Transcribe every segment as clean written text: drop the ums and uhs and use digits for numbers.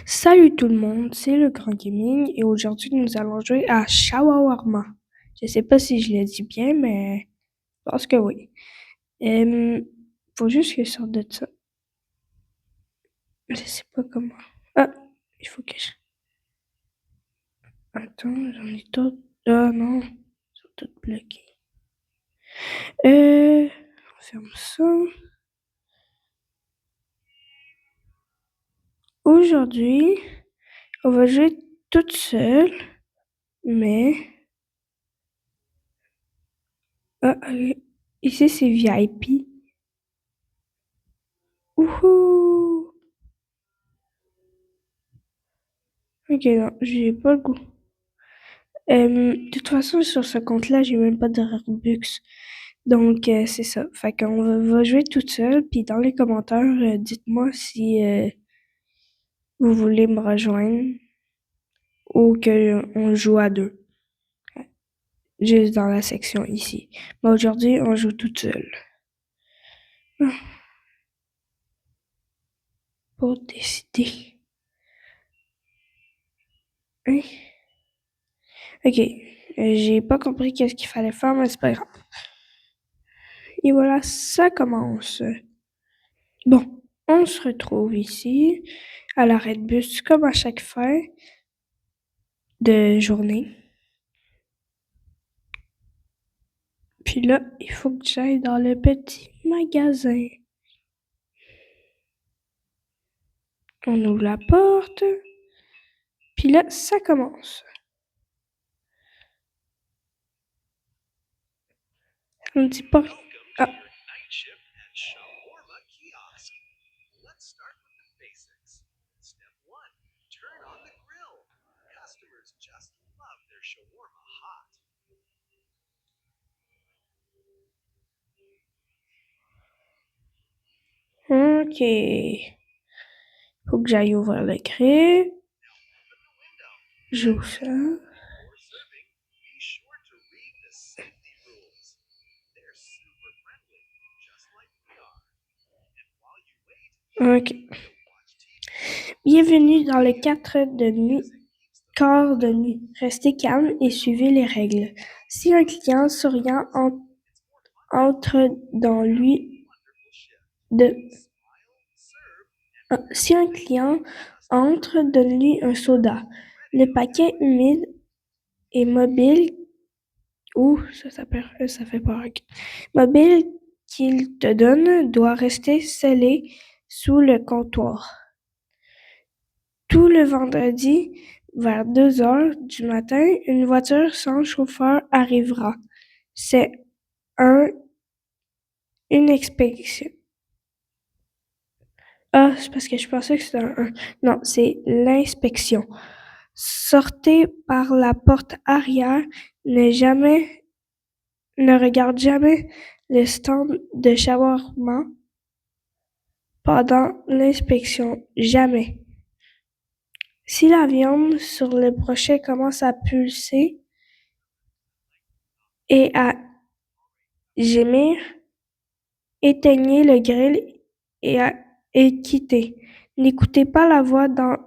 Salut tout le monde, c'est le Grand Gaming et aujourd'hui nous allons jouer à Shawarma. Je sais pas si je l'ai dit bien, mais je pense que oui. Euh, Faut juste que je sorte de ça. Je sais pas comment. Ah, il faut que je... Attends, j'en ai d'autres. Ah non, ils sont tous bloqués. On ferme ça. Aujourd'hui, on va jouer toute seule, mais... Ah, ici c'est VIP. Ouhou! Ok, non, j'ai pas le goût. De toute façon, sur ce compte-là, j'ai même pas de Robux. Donc, c'est ça. Fait qu'on va jouer toute seule. Puis dans les commentaires, dites-moi si vous voulez me rejoindre ou qu'on joue à deux. Juste dans la section ici. Mais aujourd'hui, on joue toute seule. Ah, pour décider. Hein? Ok. J'ai pas compris qu'est-ce qu'il fallait faire, mais c'est pas grave. Et voilà, ça commence. Bon, on se retrouve ici à l'arrêt de bus comme à chaque fin de journée. Puis là, il faut que j'aille dans le petit magasin. On ouvre la porte. Puis là, ça commence. On ne dit pas. Ah, ok. Faut que j'aille ouvrir le grille. J'ouvre ça. Ok. Bienvenue dans le 4 de nuit, quart de nuit. Restez calme et suivez les règles. Si un client souriant entre dans lui de Si un client entre, donne-lui un soda. Le paquet humide et mobile ça fait peur. Ok. Mobile qu'il te donne doit rester scellé sous le comptoir. Tout le vendredi, vers 2 heures du matin, une voiture sans chauffeur arrivera. C'est un, une expédition. Ah, c'est parce que je pensais que c'était un. Non, c'est l'inspection. Sortez par la porte arrière. Ne regarde jamais le stand de shawarma pendant l'inspection. Jamais. Si la viande sur le brochet commence à pulser et à gémir, éteignez le grill et quittez. N'écoutez pas la voix dans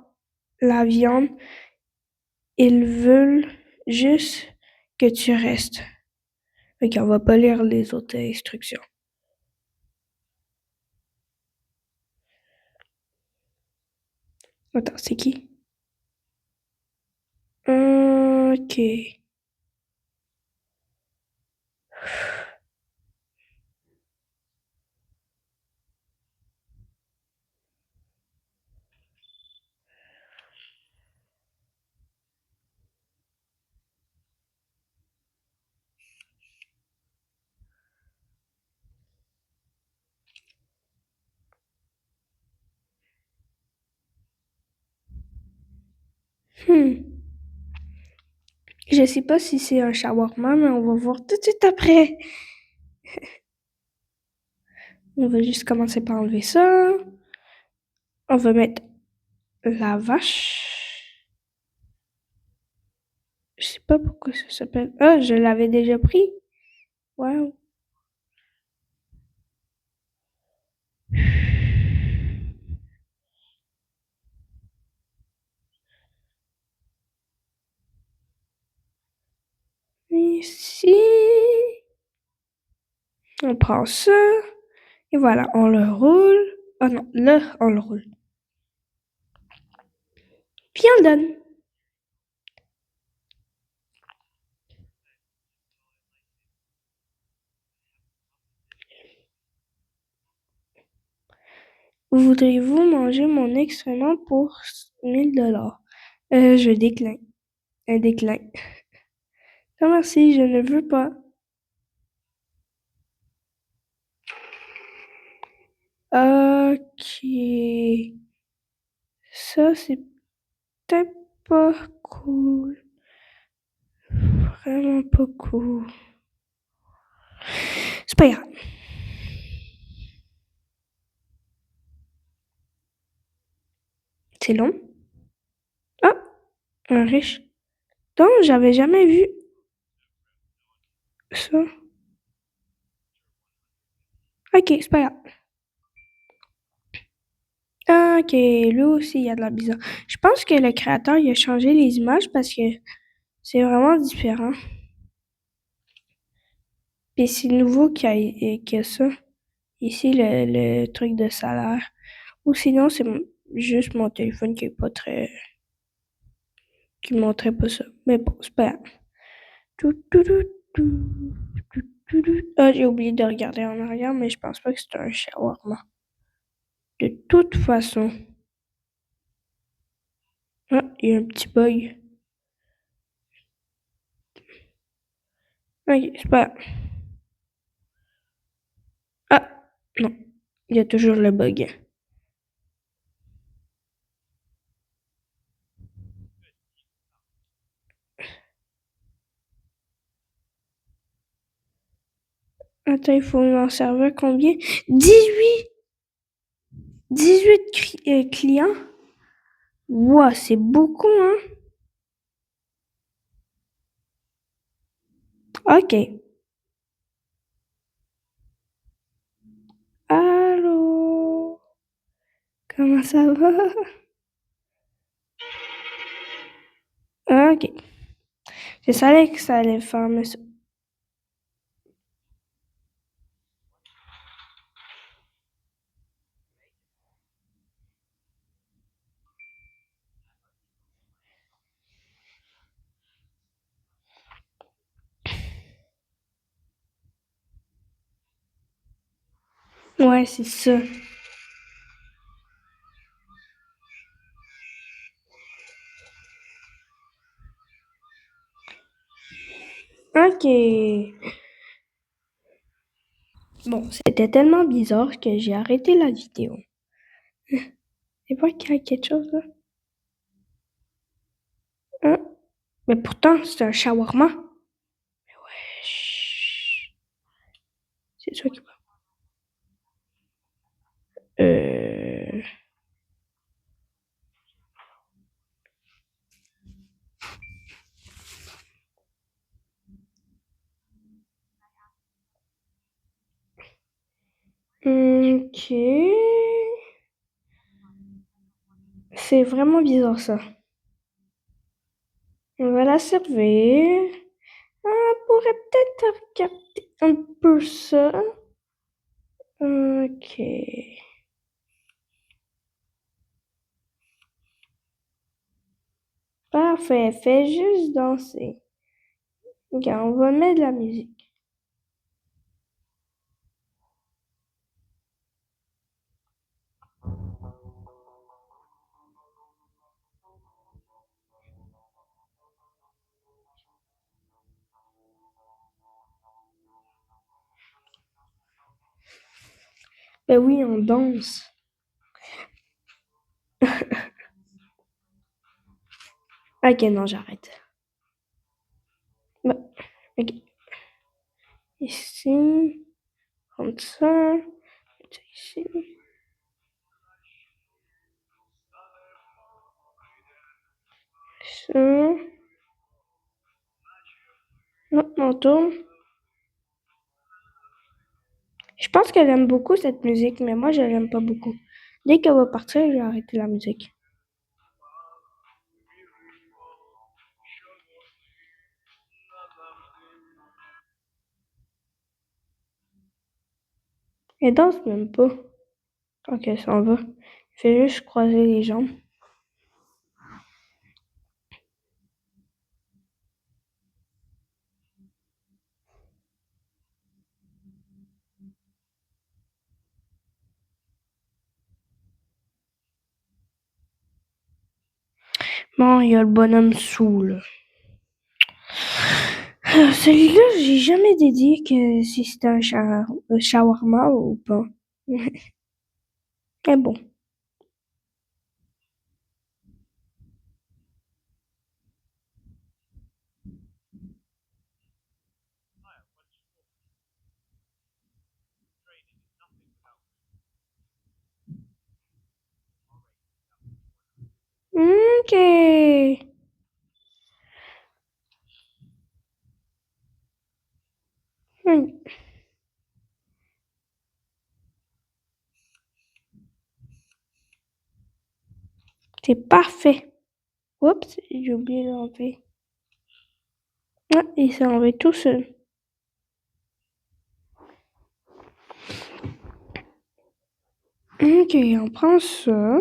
la viande. Ils veulent juste que tu restes. Ok, on va pas lire les autres instructions. Attends, c'est qui? Ok. Hmm. Je sais pas si c'est un shawarma, mais on va voir tout de suite après. On va juste commencer par enlever ça. On va mettre la vache. Je sais pas pourquoi ça s'appelle. Ah, je l'avais déjà pris. Wow. ici. On prend ça. Et voilà, on le roule. Oh non, là, on le roule. Puis on le donne. Voudriez-vous manger mon excrément pour 1000 $? Je décline. Un décline. Non, merci, je ne veux pas. Ok. Ça, c'est peut-être pas cool. Vraiment pas cool. C'est pas grave. C'est long. Ah, un riche. Non, j'avais jamais vu ça. Ok, c'est pas grave. Ah, ok, lui aussi, il y a de la bizarre. Je pense que le créateur, il a changé les images parce que c'est vraiment différent. Puis c'est nouveau qu'il y a ça. Ici, le truc de salaire. Ou sinon, c'est juste mon téléphone qui est pas très... qui montrait pas ça. Mais bon, c'est pas grave. Tout, tout, tout, tout, tout, tout, tout. Ah, j'ai oublié de regarder en arrière, mais je pense pas que c'est un shawarma. De toute façon. Ah, il y a un petit bug. Ok, c'est pas grave. Ah, non. Il y a toujours le bug. Attends, il faut m'en servir combien? 18! 18 clients? Wow, c'est beaucoup, hein? Ok. Allô? Comment ça va? Ok. Je savais que ça allait faire, mais ça. Ouais, c'est ça. Ok. Bon, c'était tellement bizarre que j'ai arrêté la vidéo. C'est pas qu'il y a quelque chose là? Hein? Mais pourtant, c'est un shawarma. Chut. C'est ça qui... Euh... Ok. C'est vraiment bizarre ça. On va la servir. Ah, on pourrait peut-être regarder un peu ça. Ok. Parfait. Fais juste danser. Regarde, on va mettre de la musique. Ben oui, on danse. Ok, non, j'arrête. Ben, ok. Ici, comme ça. Ici. Ça. Non, on tourne. Je pense qu'elle aime beaucoup cette musique, mais moi, je l'aime pas beaucoup. Dès qu'elle va partir, je vais arrêter la musique. Elle danse même pas quand elle s'en va. Elle fait juste croiser les jambes. Bon, il y a le bonhomme sous, là. Celui-là, j'ai jamais dédié que si c'était un shawarma ou pas. Mais bon. Ok. Hmm, c'est parfait. Oups, j'ai oublié d'enlever. Ah, il s'est enlevé tout seul. Ok, on prend ça.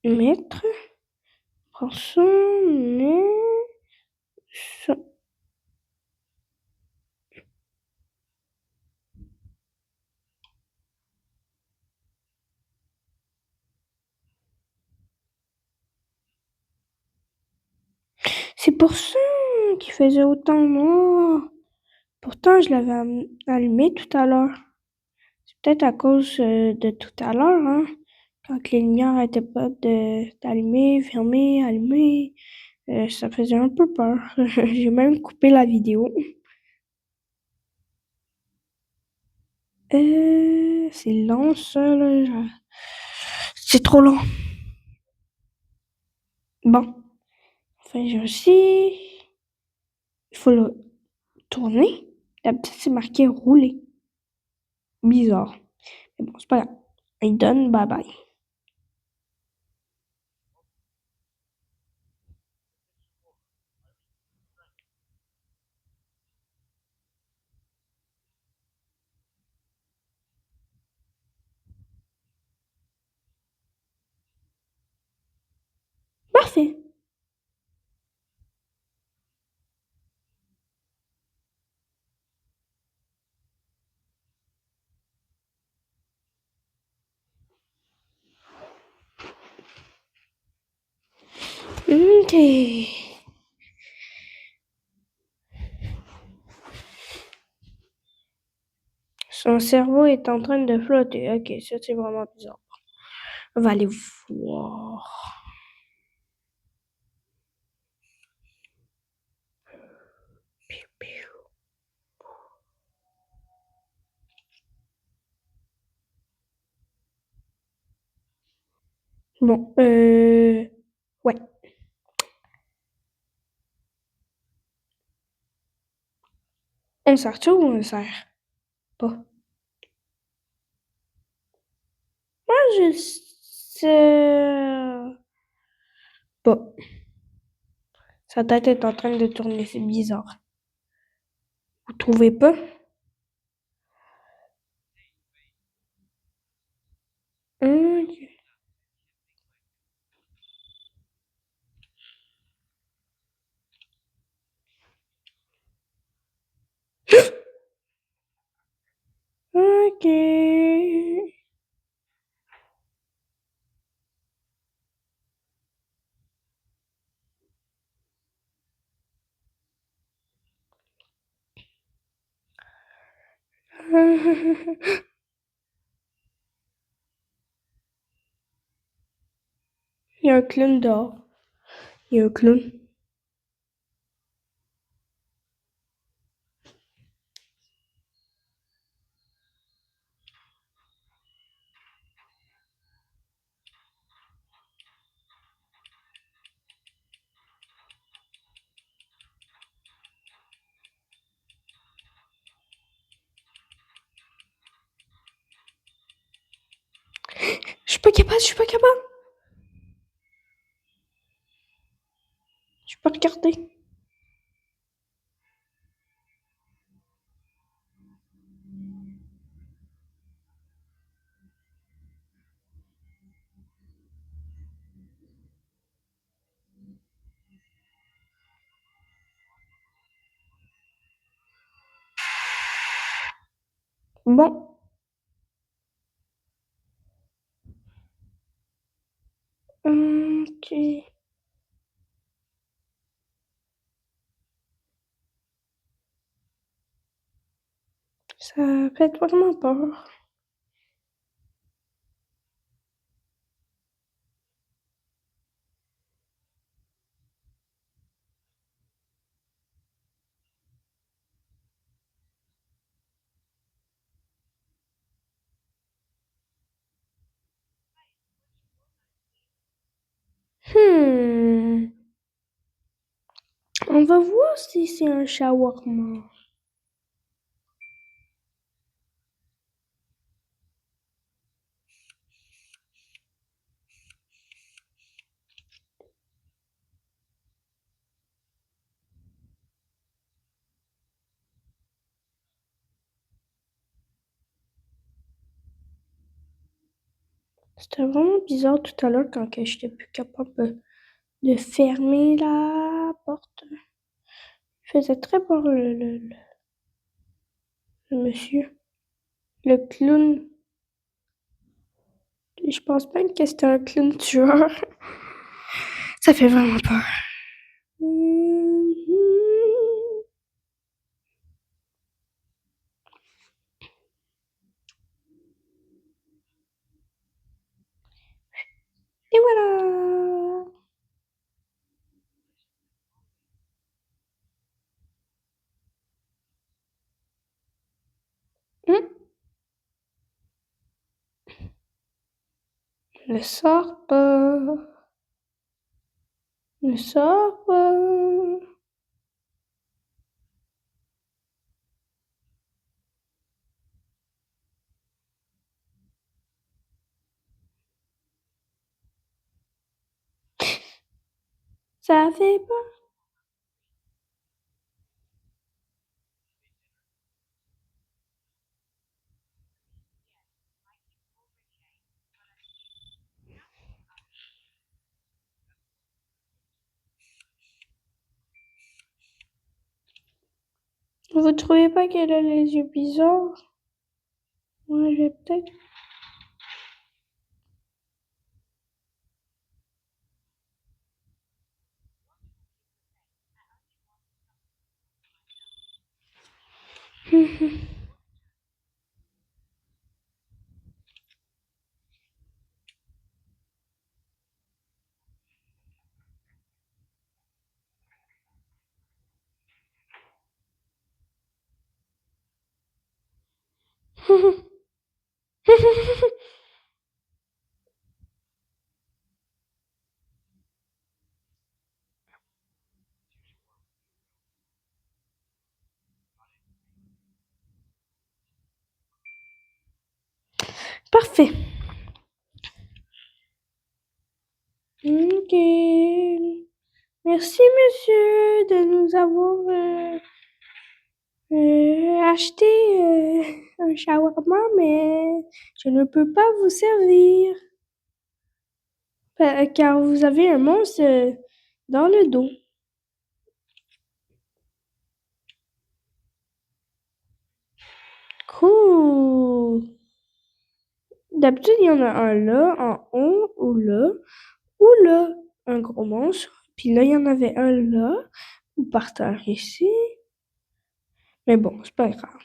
Mettre. On prend ça, mais ça. C'est pour ça qu'il faisait autant noir. Pourtant, je l'avais allumé tout à l'heure. C'est peut-être à cause de tout à l'heure, hein? Quand les lumières n'arrêtaient pas d'allumer, fermer, allumer. Ça faisait un peu peur. J'ai même coupé la vidéo. C'est long, ça, là. C'est trop long. Bon. Enfin, j'ai aussi. Il faut le tourner. D'habitude, c'est marqué rouler. Bizarre. Mais bon, c'est pas grave. Il donne bye bye. Parfait. Ok. Son cerveau est en train de flotter. Ok, ça c'est vraiment bizarre. On va aller voir. Bon, ouais. On sert ça ou on sert pas? Moi, je sais pas. Sa tête est en train de tourner, c'est bizarre. Vous trouvez pas? Ok. Ok. Il y a un clown dehors. Il y a un clown. Je suis pas capable, je suis pas capable. Je peux regarder. Bon, ok. Ça fait vraiment peur. Hmm. On va voir si c'est un shawarma. C'était vraiment bizarre tout à l'heure quand que j'étais plus capable de fermer la porte. Il faisait très peur le monsieur. Le clown. Je pense même que c'était un clown tueur. Ça fait vraiment peur. Et voilà. Hmm. Ne sors pas. Ne sors pas. Ça fait peur. Vous trouvez pas qu'elle a les yeux bizarres? Ouais, je vais peut-être. Parfait. Ok. Merci, monsieur, de nous avoir acheté un shawarma, mais je ne peux pas vous servir car vous avez un monstre dans le dos. Cool. D'habitude, il y en a un là, en haut, ou là, un gros monstre. Puis là, il y en avait un là, ou par terre ici. Mais bon, c'est pas grave.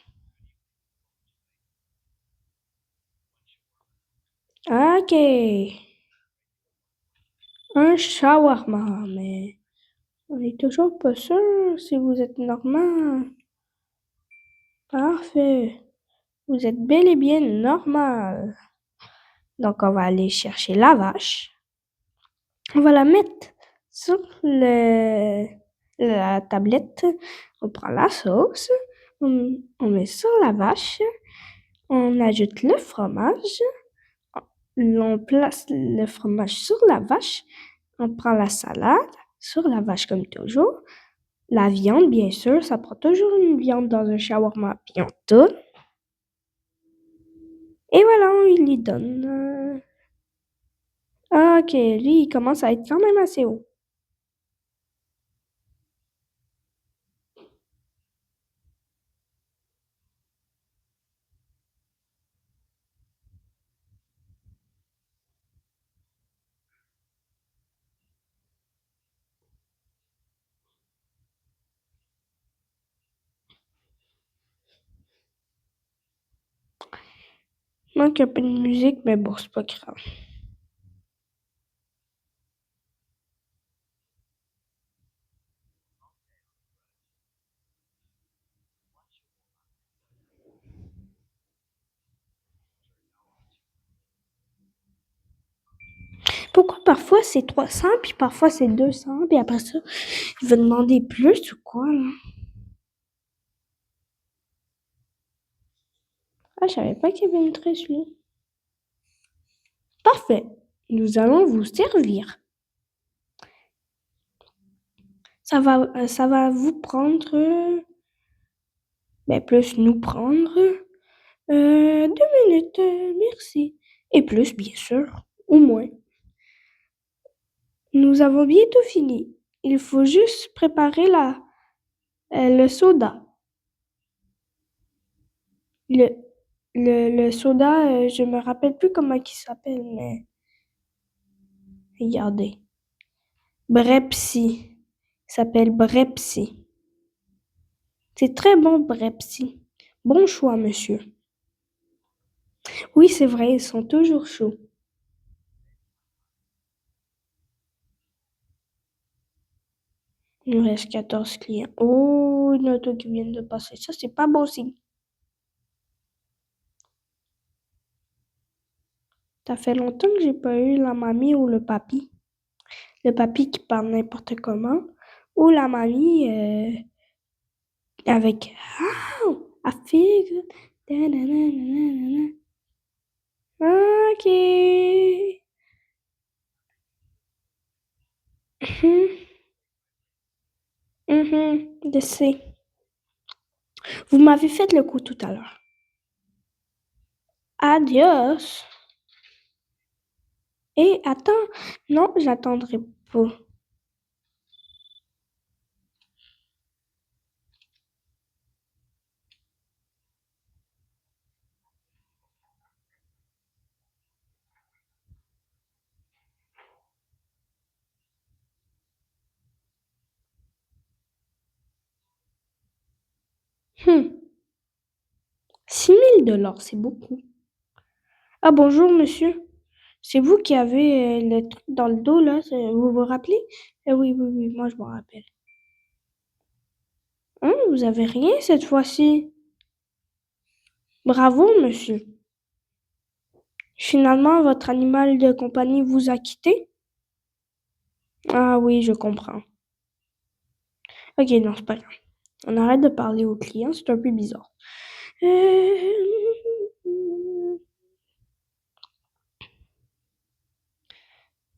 Ok. Un shawarma, mais on est toujours pas sûr si vous êtes normal. Parfait. Vous êtes bel et bien normal. Donc, on va aller chercher la vache. On va la mettre sur la tablette. On prend la sauce. On met sur la vache. On ajoute le fromage. On place le fromage sur la vache. On prend la salade sur la vache comme toujours. La viande, bien sûr, ça prend toujours une viande dans un shawarma. Puis on tourne. Et voilà, on lui donne. Ok, lui, il commence à être quand même assez haut. manque un peu de musique, mais bon, c'est pas grave. Pourquoi parfois c'est 300, puis parfois c'est 200, puis après ça, il va demander plus ou quoi, là? Ah, je savais pas qu'il y avait une triche, lui. Parfait. Nous allons vous servir. Ça va vous prendre, ben plus nous prendre, 2 minutes, merci. Et plus, bien sûr, ou moins. Nous avons bientôt fini. Il faut juste préparer le soda. Le, le soda, je me rappelle plus comment il s'appelle, mais regardez. Brepsi. Il s'appelle Brepsi. C'est très bon, Brepsi. Bon choix, monsieur. Oui, c'est vrai, ils sont toujours chauds. Il nous reste 14 clients. Oh, une auto qui vient de passer. Ça, c'est pas bon signe. Ça fait longtemps que j'ai pas eu la mamie ou le papy. Le papy qui parle n'importe comment. Ou la mamie avec I figure. Da-na-na-na-na-na. Ok. Mhm, je sais. Vous m'avez fait le coup tout à l'heure. Adios. Et attends, non, j'attendrai pas. Hmm. 6 000 $, c'est beaucoup. Ah bonjour monsieur. C'est vous qui avez le truc dans le dos là, vous vous rappelez? Oui, oui, oui, moi je m'en rappelle. Hein, vous avez rien cette fois-ci. Bravo monsieur. Finalement, votre animal de compagnie vous a quitté? Ah oui, je comprends. Ok, non, c'est pas grave. On arrête de parler aux clients, c'est un peu bizarre. Euh,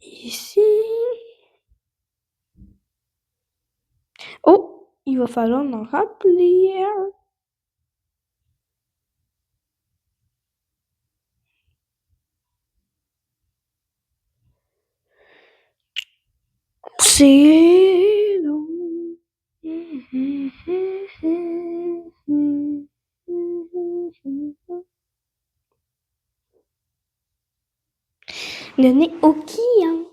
Ici. Oh, il va falloir en rappeler. C'est long. Le nez au client.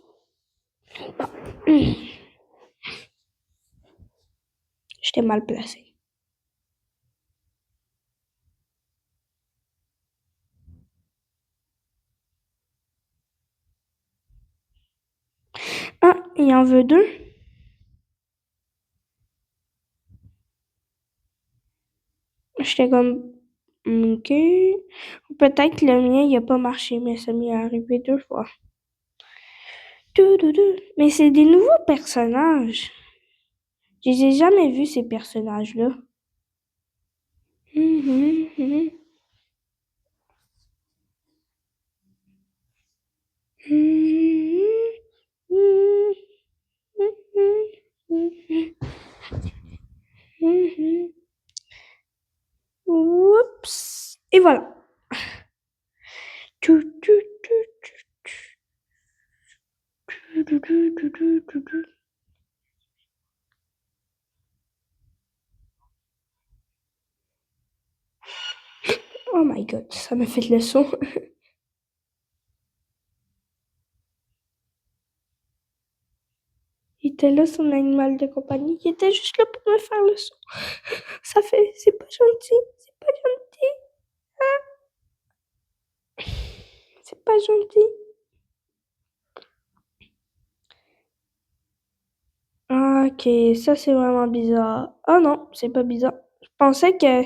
J'étais mal placé. Ah, il en veut deux? J'étais comme, ok. Peut-être que le mien, il a pas marché, mais ça m'est arrivé 2 fois. Mais c'est des nouveaux personnages. Je les ai jamais vus, ces personnages-là. Oups. Et voilà. Oh my god, ça m'a fait le son. Il était là, son animal de compagnie. Il était juste là pour me faire le son. Ça fait, c'est pas gentil. C'est pas gentil. C'est pas gentil. Ah, ok, ça c'est vraiment bizarre. Oh non, c'est pas bizarre. Je pensais que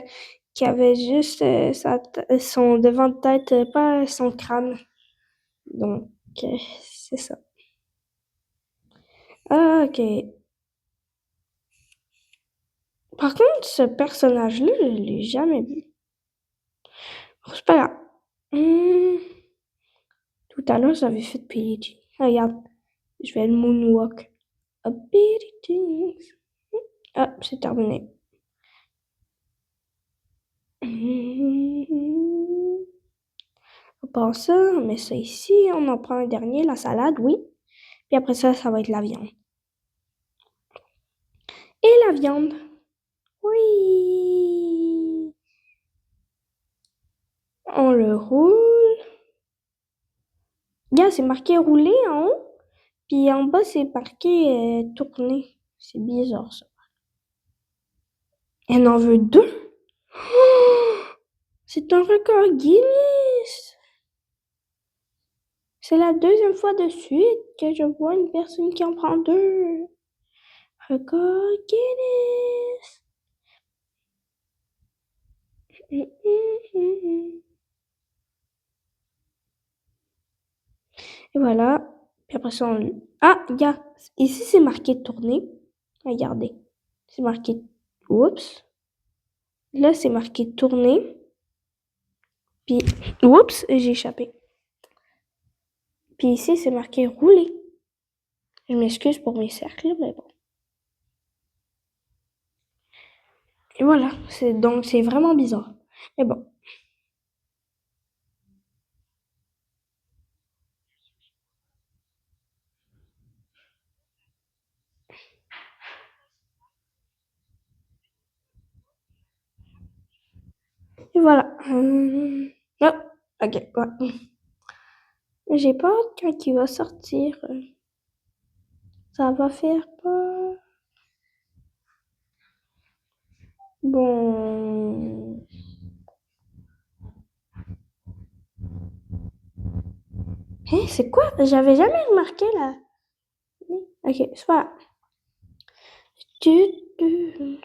qu'il y avait juste son devant de tête, pas son crâne. Donc, c'est ça. Ah, ok. Par contre, ce personnage-là, je l'ai jamais vu. Oh, c'est pas grave. Hmm, Tout à l'heure, j'avais fait Pidgey. Regarde, je vais le moonwalk. Abilities. Ah, c'est terminé. On passe ça, on met ça ici, on en prend un dernier, la salade, oui. Puis après ça, ça va être la viande. Et la viande. Oui. On le roule. Regarde, c'est marqué rouler en haut. Puis en bas, c'est marqué tourner. C'est bizarre, ça. Elle en veut deux. Oh, c'est un record Guinness. C'est la deuxième fois de suite que je vois une personne qui en prend deux. Record Guinness. Hum, hum, hum, hum. Et voilà. Puis après ça, on... Ah, regarde. Ici, c'est marqué tourner. Regardez. C'est marqué... Oups. Là, c'est marqué tourner. Puis... Oups, j'ai échappé. Puis ici, c'est marqué rouler. Je m'excuse pour mes cercles, mais bon. Et voilà. Donc, c'est vraiment bizarre. Mais bon. Et voilà. Oh, ok. Ouais. J'ai peur quand il va sortir. Ça va faire peur. Bon. Hé, c'est quoi? J'avais jamais remarqué là. Ok, c'est pas grave.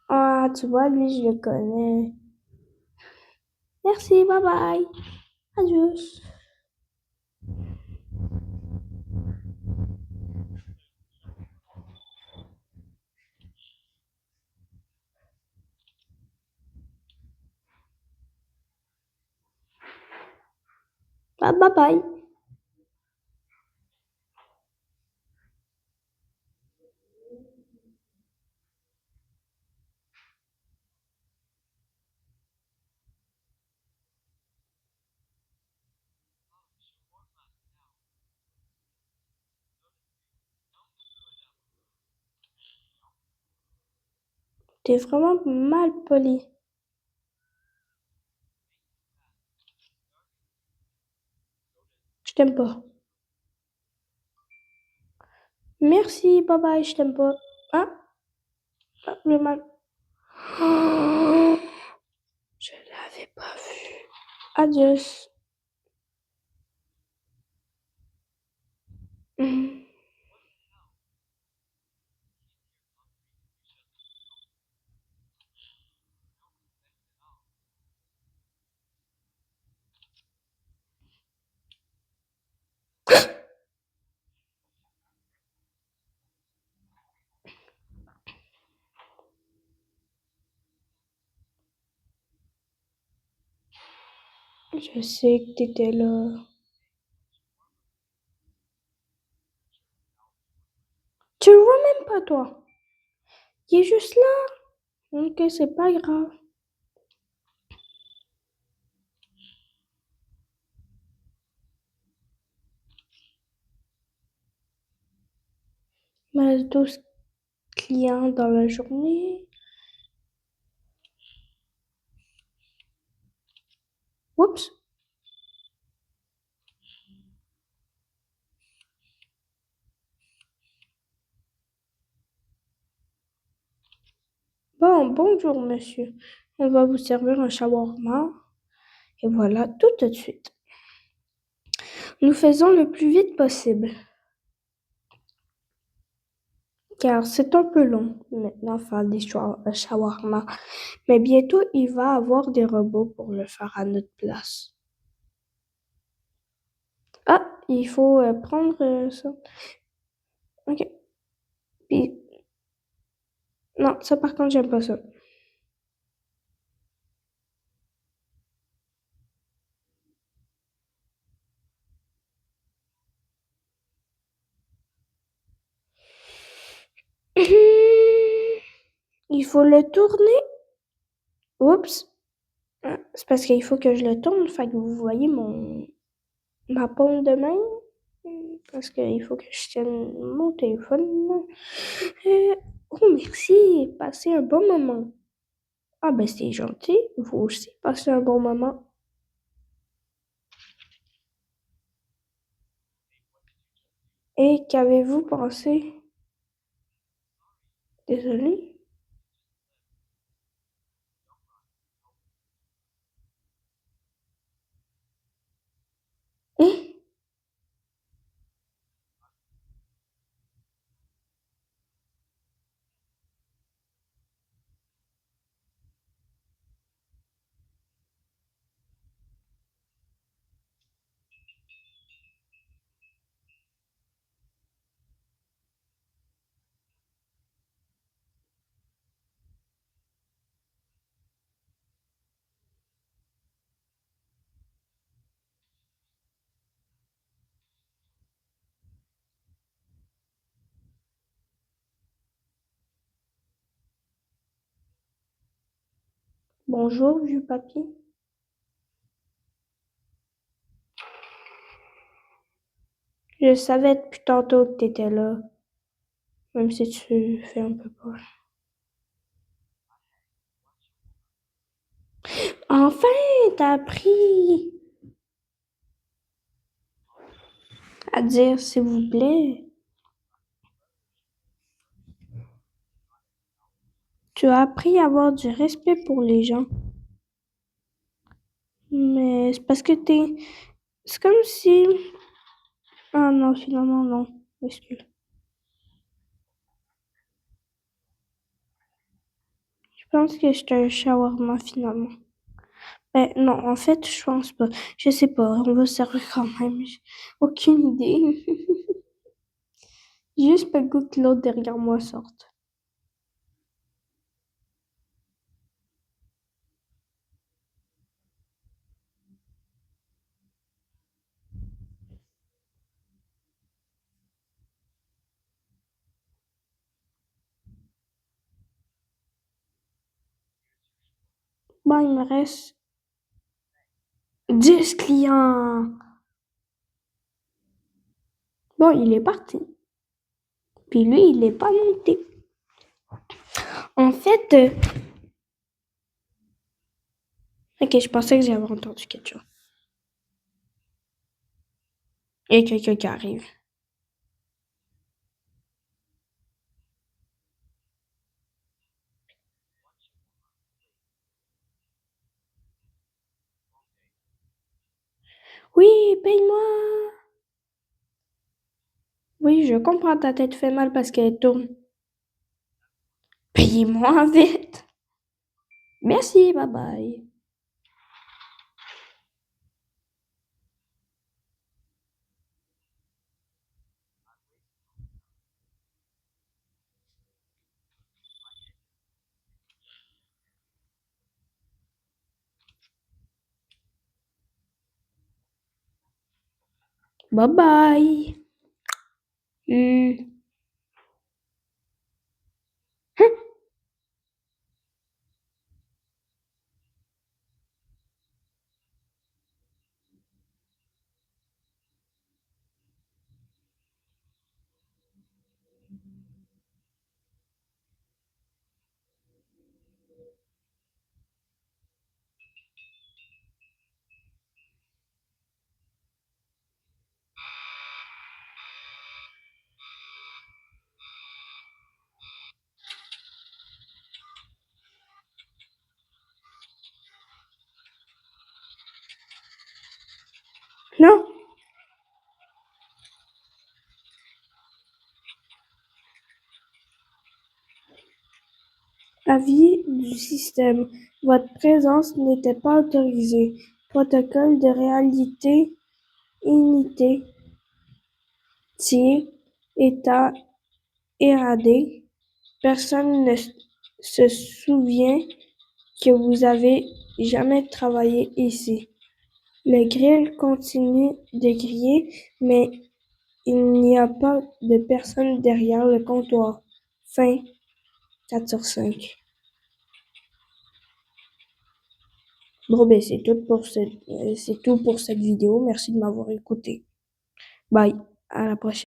Ah, tu vois, lui, je le connais. Merci, bye bye. Adios. Ah, bye bye. T'es vraiment mal poli. Je t'aime pas. Merci, bye bye, je t'aime pas. Ah, le mal. Oh, je l'avais pas vu. Adios. Hmm. Je sais que t'étais là. Tu le vois même pas, toi. Il est juste là. Ok, c'est pas grave. Mais 12 clients dans la journée. Oups. Bon, bonjour monsieur. On va vous servir un shawarma. Et voilà, tout de suite. Nous faisons le plus vite possible, car c'est un peu long maintenant faire des shawarma. Mais bientôt, il va avoir des robots pour le faire à notre place. Ah, il faut prendre ça. Ok. Puis, non, ça par contre, j'aime pas ça. Il faut le tourner. Oups. Ah, c'est parce qu'il faut que je le tourne. Fait que vous voyez ma paume de main. Parce qu'il faut que je tienne mon téléphone. Euh, oh, merci. Passez un bon moment. Ah, ben, c'est gentil. Vous aussi, passez un bon moment. Et qu'avez-vous pensé? Désolé. Hein? Bonjour, vieux papy. Je savais depuis tantôt que t'étais là, même si tu fais un peu peur. Enfin, t'as appris à dire s'il vous plaît. Tu as appris à avoir du respect pour les gens. Mais c'est parce que t'es... C'est comme si... Ah non, finalement, non. Excuse. Je pense que j'étais un shawarma finalement. Ben non, en fait, je pense pas. Je sais pas, on va se servir quand même. J'ai aucune idée. J'ai juste pas le goût que l'autre derrière moi sorte. Bon, il me reste 10 clients. Bon, il est parti. Puis lui, il est pas monté. En fait, ok, je pensais que j'avais entendu quelque chose. Il y a quelqu'un qui arrive. Oui, paye-moi. Oui, je comprends, ta tête fait mal parce qu'elle tourne. Payez-moi vite. Merci, bye bye. Bye bye. Hmm. Non? Avis du système. Votre présence n'était pas autorisée. Protocole de réalité unité. Tir. État éradié. Personne ne se souvient que vous avez jamais travaillé ici. Le grill continue de griller, mais il n'y a pas de personne derrière le comptoir. Fin 4/5. Bon, ben, c'est tout pour cette vidéo. Merci de m'avoir écouté. Bye. À la prochaine.